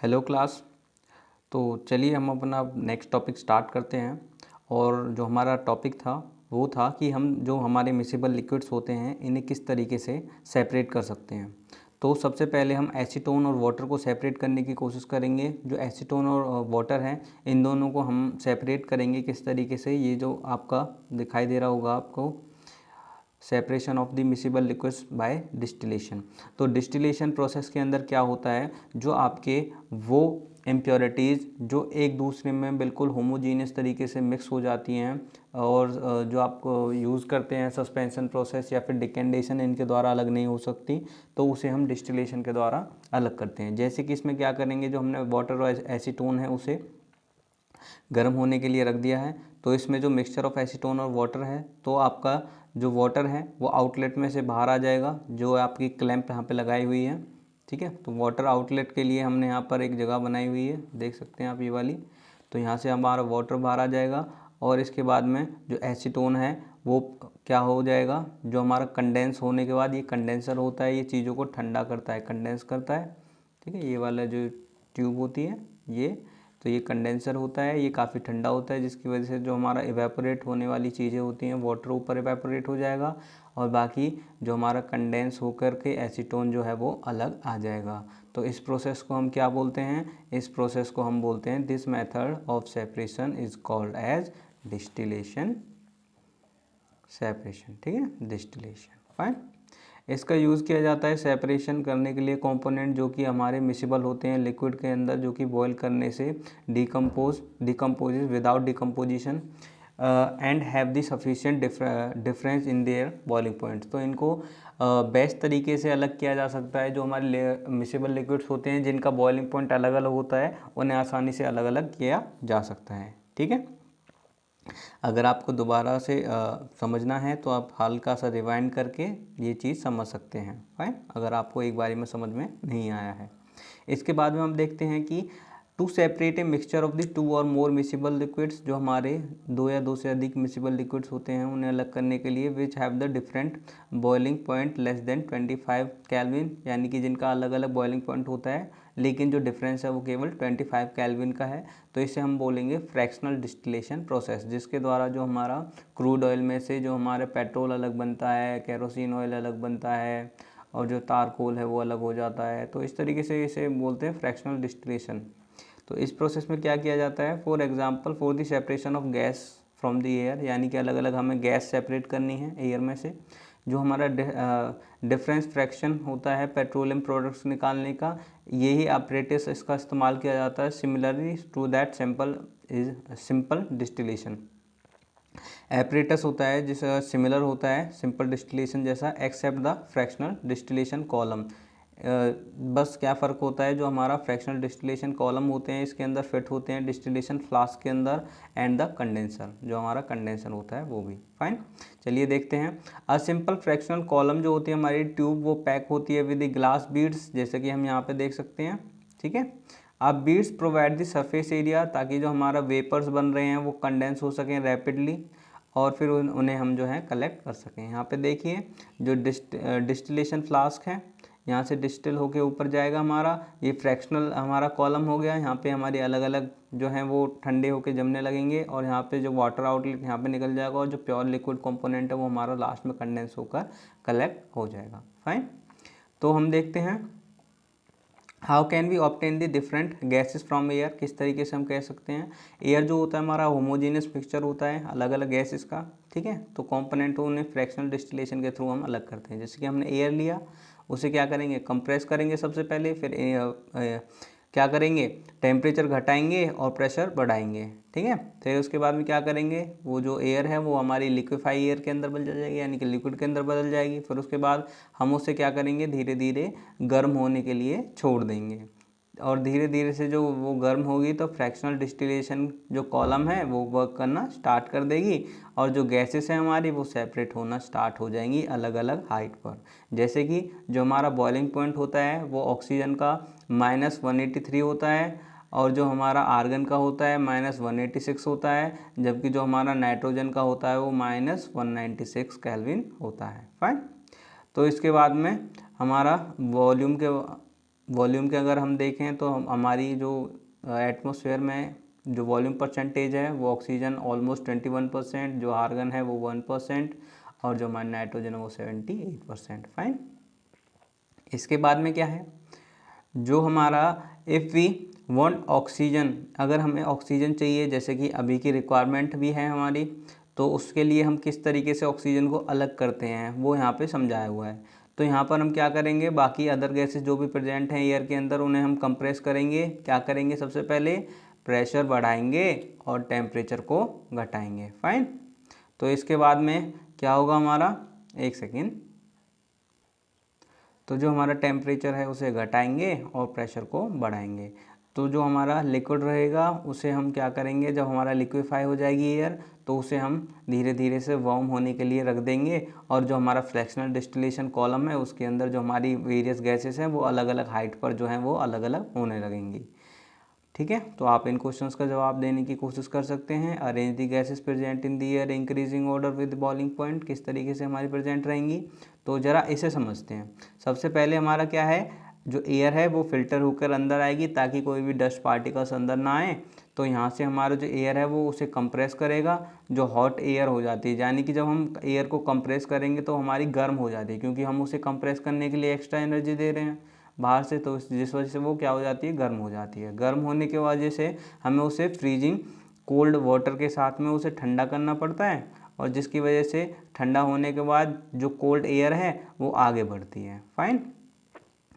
Hello class. तो चलिए हम अपना नेक्स्ट टॉपिक स्टार्ट करते हैं। और जो हमारा टॉपिक था वो था कि हम जो हमारे मिसिबल लिक्विड्स होते हैं इन्हें किस तरीके से सेपरेट कर सकते हैं। तो सबसे पहले हम एसीटोन और वाटर को सेपरेट करने की कोशिश करेंगे। जो एसीटोन और वाटर हैं इन दोनों को हम सेपरेट करेंगे किस तरीके से, ये जो आपका दिखाई दे रहा होगा आपको, separation of the miscible liquids by distillation. तो डिस्टिलेशन प्रोसेस के अंदर क्या होता है, जो आपके वो इम्प्योरिटीज़ जो एक दूसरे में बिल्कुल होमोजीनियस तरीके से मिक्स हो जाती हैं और जो आप यूज़ करते हैं सस्पेंशन प्रोसेस या फिर डिकेंडेशन इनके द्वारा अलग नहीं हो सकती, तो उसे हम डिस्टिलेशन के द्वारा अलग करते हैं। जैसे कि इसमें क्या करेंगे, जो हमने वाटर और एसीटोन है उसे गर्म होने के लिए रख दिया है। तो इसमें जो मिक्सचर ऑफ एसीटोन और वाटर है, तो आपका जो वाटर है वो आउटलेट में से बाहर आ जाएगा, जो आपकी क्लैंप यहाँ पे लगाई हुई है। ठीक है, तो वाटर आउटलेट के लिए हमने यहाँ पर एक जगह बनाई हुई है, देख सकते हैं आप ये वाली। तो यहाँ से हमारा वाटर बाहर आ जाएगा और इसके बाद में जो एसीटोन है वो क्या हो जाएगा, जो हमारा कंडेंस होने के बाद, ये कंडेंसर होता है, ये चीज़ों को ठंडा करता है, कंडेंस करता है। ठीक है, ये वाला जो ट्यूब होती है ये, तो ये कंडेंसर होता है, ये काफ़ी ठंडा होता है, जिसकी वजह से जो हमारा इवेपोरेट होने वाली चीज़ें होती हैं वाटर ऊपर इवेपोरेट हो जाएगा और बाकी जो हमारा कंडेंस होकर के एसीटोन जो है वो अलग आ जाएगा। तो इस प्रोसेस को हम क्या बोलते हैं, इस प्रोसेस को हम बोलते हैं, this method of separation is called as distillation separation. ठीक है, डिस्टिलेशन। फाइन। इसका यूज़ किया जाता है सेपरेशन करने के लिए कंपोनेंट जो कि हमारे मिसिबल होते हैं लिक्विड के अंदर, जो कि बॉयल करने से decomposes without decomposition and have the sufficient difference in their boiling point. तो इनको बेस्ट तरीके से अलग किया जा सकता है। जो हमारे मिसिबल लिक्विड्स होते हैं जिनका बॉइलिंग पॉइंट अलग अलग होता है, उन्हें आसानी से अलग अलग किया जा सकता है। ठीक है, अगर आपको दोबारा से समझना है तो आप हल्का सा रिवाइंड करके ये चीज़ समझ सकते हैं। फाइन, अगर आपको एक बारी में समझ में नहीं आया है। इसके बाद में हम देखते हैं कि to separate a mixture of the two or more miscible liquids, जो हमारे दो या दो से अधिक मिसिबल लिक्विड्स होते हैं उन्हें अलग करने के लिए, which have the different boiling point less than 25 kelvin, यानी कि जिनका अलग अलग बॉइलिंग पॉइंट होता है लेकिन जो डिफरेंस है वो केवल 25 केल्विन का है। तो इसे हम बोलेंगे फ्रैक्शनल डिस्टिलेशन प्रोसेस, जिसके द्वारा जो हमारा क्रूड ऑयल में से जो हमारे पेट्रोल अलग बनता है, केरोसिन ऑयल अलग बनता है और जो तारकोल है वो अलग हो जाता है। तो इस तरीके से इसे बोलते हैं फ्रैक्शनल डिस्टिलेशन। तो इस प्रोसेस में क्या किया जाता है, for example for the separation of gas from the air, यानी कि अलग अलग हमें गैस सेपरेट करनी है एयर में से। जो हमारा डिफरेंस फ्रैक्शन होता है पेट्रोलियम प्रोडक्ट्स निकालने का, यही ऑपरेटस इसका इस्तेमाल किया जाता है। Similarly to that simple distillation apparatus होता है जिसका सिमिलर होता है सिंपल डिस्टिलेशन जैसा, except the fractional distillation column. बस क्या फ़र्क होता है, जो हमारा फ्रैक्शनल डिस्टिलेशन कॉलम होते हैं इसके अंदर फिट होते हैं डिस्टिलेशन फ्लास्क के अंदर, एंड द कंडेंसर, जो हमारा कंडेंसर होता है वो भी। फाइन, चलिए देखते हैं। अ सिंपल फ्रैक्शनल कॉलम जो होती है हमारी ट्यूब, वो पैक होती है विद ग्लास बीड्स, जैसे कि हम यहाँ पे देख सकते हैं। ठीक है, अब beads provide the surface area, ताकि जो हमारा वेपर्स बन रहे हैं वो कंडेंस हो सकें रैपिडली और फिर उन्हें हम जो है कलेक्ट कर सकें। यहाँ पे देखिए जो डिस्टिलेशन फ्लास्क है, यहाँ से डिस्टिल होके ऊपर जाएगा हमारा, ये फ्रैक्शनल हमारा कॉलम हो गया। यहाँ पे हमारी अलग अलग जो हैं वो ठंडे होके जमने लगेंगे और यहाँ पे जो वाटर आउटलेट यहाँ पे निकल जाएगा और जो प्योर लिक्विड कंपोनेंट है वो हमारा लास्ट में कंडेंस होकर कलेक्ट हो जाएगा। फाइन, तो हम देखते हैं how can we obtain the different gases from air. किस तरीके से हम कह सकते हैं, एयर जो होता है हमारा होमोजीनियस मिक्सचर होता है अलग अलग गैसेस का। ठीक है, तो कंपोनेंट को उन्हें फ्रैक्शनल डिस्टिलेशन के थ्रू हम अलग करते हैं। जैसे कि हमने एयर लिया, उसे क्या करेंगे, कंप्रेस करेंगे सबसे पहले, फिर क्या करेंगे, टेम्परेचर घटाएंगे और प्रेशर बढ़ाएंगे। ठीक है, फिर उसके बाद में क्या करेंगे, वो जो एयर है वो हमारी लिक्विफाई एयर के अंदर बदल जाएगी, यानी कि लिक्विड के अंदर बदल जाएगी। फिर उसके बाद हम उसे क्या करेंगे, धीरे धीरे गर्म होने के लिए छोड़ देंगे और धीरे धीरे से जो वो गर्म होगी तो फ्रैक्शनल डिस्टिलेशन जो कॉलम है वो वर्क करना स्टार्ट कर देगी और जो गैसेस हैं हमारी वो सेपरेट होना स्टार्ट हो जाएंगी अलग अलग हाइट पर। जैसे कि जो हमारा बॉइलिंग पॉइंट होता है वो ऑक्सीजन का -183 होता है और जो हमारा आर्गन का होता है -186 होता है, जबकि जो हमारा नाइट्रोजन का होता है वो -196 केल्विन होता है। फाइन, तो इसके बाद में हमारा वॉल्यूम के अगर हम देखें तो हमारी जो एटमॉस्फेयर में जो वॉल्यूम परसेंटेज है वो ऑक्सीजन ऑलमोस्ट 21%, जो आर्गन है वो 1%, और जो हमारा नाइट्रोजन है वो 78%। फाइन। इसके बाद में क्या है, जो हमारा इफ़ वी वांट ऑक्सीजन, अगर हमें ऑक्सीजन चाहिए जैसे कि अभी की रिक्वायरमेंट भी है हमारी, तो उसके लिए हम किस तरीके से ऑक्सीजन को अलग करते हैं वो यहाँ पे समझाया हुआ है। तो यहाँ पर हम क्या करेंगे, बाकी अदर गैसेस जो भी प्रेजेंट हैं एयर के अंदर उन्हें हम कंप्रेस करेंगे। क्या करेंगे, सबसे पहले प्रेशर बढ़ाएंगे और टेम्परेचर को घटाएंगे। फाइन। तो इसके बाद में क्या होगा हमारा, एक सेकेंड, तो जो हमारा टेम्परेचर है उसे घटाएंगे और प्रेशर को बढ़ाएंगे। तो जो हमारा लिक्विड रहेगा उसे हम क्या करेंगे, जब हमारा लिक्विफाई हो जाएगी एयर तो उसे हम धीरे धीरे से वार्म होने के लिए रख देंगे, और जो हमारा फ्रैक्शनल डिस्टिलेशन कॉलम है उसके अंदर जो हमारी वेरियस गैसेस हैं वो अलग अलग हाइट पर जो हैं वो अलग अलग होने लगेंगी। ठीक है, तो आप इन क्वेश्चंस का जवाब देने की कोशिश कर सकते हैं। Arrange the gases present in the air increasing order with boiling point, किस तरीके से हमारी प्रेजेंट रहेंगी। तो ज़रा इसे समझते हैं। सबसे पहले हमारा क्या है, जो एयर है वो फिल्टर होकर अंदर आएगी ताकि कोई भी डस्ट पार्टिकल्स अंदर ना आए। तो यहाँ से हमारा जो एयर है वो उसे कंप्रेस करेगा, जो हॉट एयर हो जाती है, यानी कि जब हम एयर को कंप्रेस करेंगे तो हमारी गर्म हो जाती है, क्योंकि हम उसे कंप्रेस करने के लिए एक्स्ट्रा एनर्जी दे रहे हैं बाहर से, तो जिस वजह से वो क्या हो जाती है, गर्म हो जाती है। गर्म होने की वजह से हमें उसे फ्रीजिंग कोल्ड वाटर के साथ में उसे ठंडा करना पड़ता है, और जिसकी वजह से ठंडा होने के बाद जो कोल्ड एयर है वो आगे बढ़ती है। फाइन।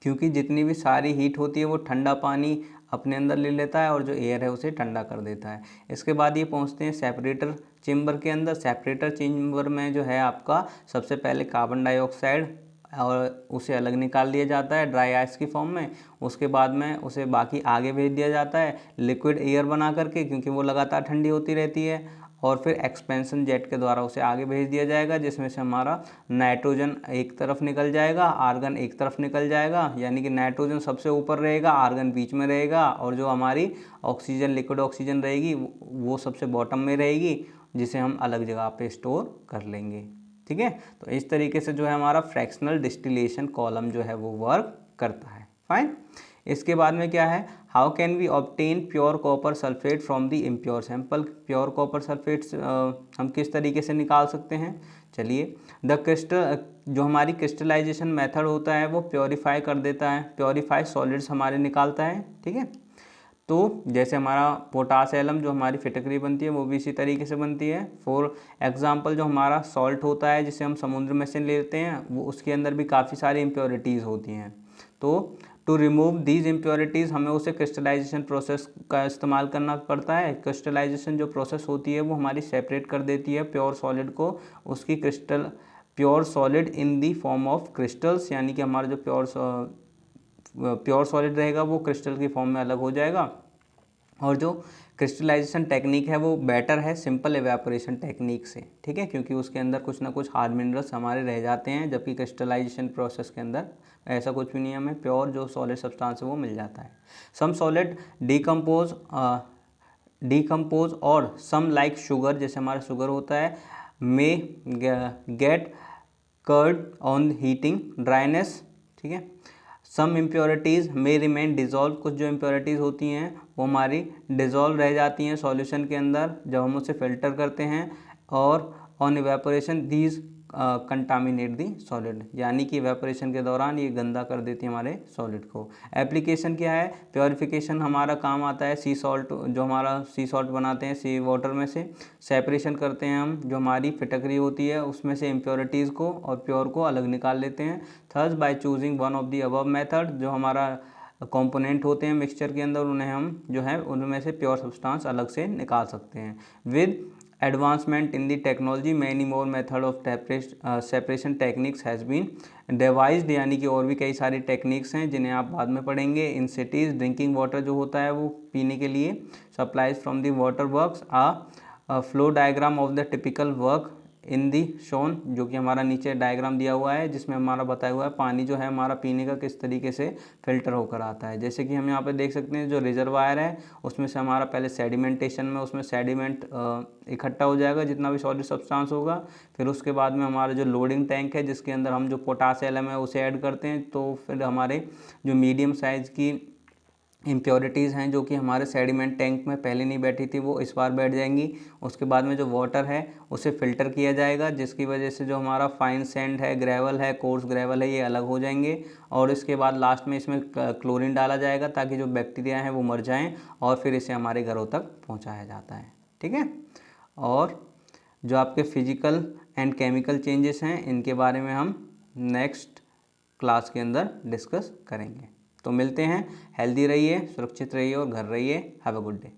क्योंकि जितनी भी सारी हीट होती है वो ठंडा पानी अपने अंदर ले लेता है और जो एयर है उसे ठंडा कर देता है। इसके बाद ये पहुंचते हैं सेपरेटर चेम्बर के अंदर। सेपरेटर चेम्बर में जो है आपका सबसे पहले कार्बन डाइऑक्साइड और उसे अलग निकाल दिया जाता है ड्राई आइस की फॉर्म में। उसके बाद में उसे बाकी आगे भेज दिया जाता है लिक्विड एयर बना करके, क्योंकि वो लगातार ठंडी होती रहती है, और फिर एक्सपेंशन जेट के द्वारा उसे आगे भेज दिया जाएगा, जिसमें से हमारा नाइट्रोजन एक तरफ निकल जाएगा, आर्गन एक तरफ निकल जाएगा, यानी कि नाइट्रोजन सबसे ऊपर रहेगा, आर्गन बीच में रहेगा, और जो हमारी ऑक्सीजन लिक्विड ऑक्सीजन रहेगी वो सबसे बॉटम में रहेगी, जिसे हम अलग जगह पे स्टोर कर लेंगे। ठीक है, तो इस तरीके से जो है हमारा फ्रैक्शनल डिस्टिलेशन कॉलम जो है वो वर्क करता है। फाइन। इसके बाद में क्या है, how can we obtain pure copper sulphate from the impure sample. Pure copper sulphates हम किस तरीके से निकाल सकते हैं। चलिए, द क्रिस्टल जो हमारी क्रिस्टलाइजेशन मेथड होता है वो प्योरीफाई कर देता है, प्योरीफाई सॉलिड्स हमारे निकालता है। ठीक है, तो जैसे हमारा पोटास एलम जो हमारी फिटकरी बनती है वो भी इसी तरीके से बनती है। फॉर एग्जांपल जो हमारा सॉल्ट होता है जिसे हम समुद्र में से लेते हैं वो उसके अंदर भी काफ़ी सारी इम्प्योरिटीज़ होती हैं। तो टू रिमूव दीज इम्प्योरिटीज़ हमें उसे क्रिस्टलाइजेशन प्रोसेस का इस्तेमाल करना पड़ता है। क्रिस्टलाइजेशन जो प्रोसेस होती है वो हमारी सेपरेट कर देती है प्योर सॉलिड को उसकी pure solid in the form of crystals, यानी कि हमारा जो प्योर सॉलिड रहेगा वो क्रिस्टल की फॉर्म में अलग हो जाएगा। और जो क्रिस्टलाइजेशन टेक्निक है वो बेटर है सिंपल एवेपोरेशन टेक्निक से। ठीक है, क्योंकि उसके अंदर कुछ ना कुछ हार्ड मिनरल्स हमारे रह जाते हैं, जबकि क्रिस्टलाइजेशन प्रोसेस के अंदर ऐसा कुछ भी नहीं है, हमें प्योर जो सॉलिड सब्सटेंस है वो मिल जाता है। सम सॉलिड डीकम्पोज और सम लाइक शुगर, जैसे हमारा शुगर होता है, may get charred on heating dryness. ठीक है, some impurities may remain dissolved, कुछ जो इम्प्योरिटीज़ होती हैं वो हमारी डिज़ोल्व रह जाती हैं सॉल्यूशन के अंदर जब हम उसे फिल्टर करते हैं, और on evaporation these contaminate the solid, यानी कि इवेपोरेशन के दौरान ये गंदा कर देती है हमारे सॉलिड को। एप्लीकेशन क्या है, प्योरिफिकेशन हमारा काम आता है सी सॉल्ट, जो हमारा सी सॉल्ट बनाते हैं सी वाटर में से, सेपरेशन करते हैं हम जो हमारी फिटकरी होती है उसमें से इम्प्योरिटीज़ को और प्योर को अलग निकाल लेते हैं। Third by choosing one of the above method, जो हमारा कंपोनेंट होते हैं मिक्सचर के अंदर उन्हें हम जो है उनमें से प्योर सब्सटेंस अलग से निकाल सकते हैं। With advancement in the technology many more method of separation techniques has been devised, यानी कि और भी कई सारी टेक्निक्स हैं जिन्हें आप बाद में पढ़ेंगे। इन सिटीज़ ड्रिंकिंग वाटर जो होता है वो पीने के लिए supplies from the water works a flow diagram of the typical work in the shown, जो कि हमारा नीचे डायग्राम दिया हुआ है जिसमें हमारा बताया हुआ है पानी जो है हमारा पीने का किस तरीके से फिल्टर होकर आता है। जैसे कि हम यहाँ पे देख सकते हैं जो रिजर्वायर है उसमें से हमारा पहले सेडिमेंटेशन में उसमें सेडिमेंट इकट्ठा हो जाएगा जितना भी सॉलिड सब्सटेंस होगा। फिर उसके बाद में हमारा जो लोडिंग टैंक है जिसके अंदर हम जो पोटाश एलम है उसे ऐड करते हैं, तो फिर हमारे जो मीडियम साइज़ की इम्प्योरिटीज़ हैं जो कि हमारे सेडिमेंट टैंक में पहले नहीं बैठी थी वो इस बार बैठ जाएंगी। उसके बाद में जो वाटर है उसे फ़िल्टर किया जाएगा जिसकी वजह से जो हमारा फाइन सैंड है, ग्रेवल है, कोर्स ग्रेवल है, ये अलग हो जाएंगे। और इसके बाद लास्ट में इसमें क्लोरीन डाला जाएगा ताकि जो बैक्टीरिया हैं वो मर जाएं और फिर इसे हमारे घरों तक पहुंचाया जाता है। ठीक है। और जो आपके फिजिकल एंड केमिकल चेंजेस हैं इनके बारे में हम नेक्स्ट क्लास के अंदर डिस्कस करेंगे। तो मिलते हैं। हेल्दी रहिए, सुरक्षित रहिए और घर रहिए। Have a good day.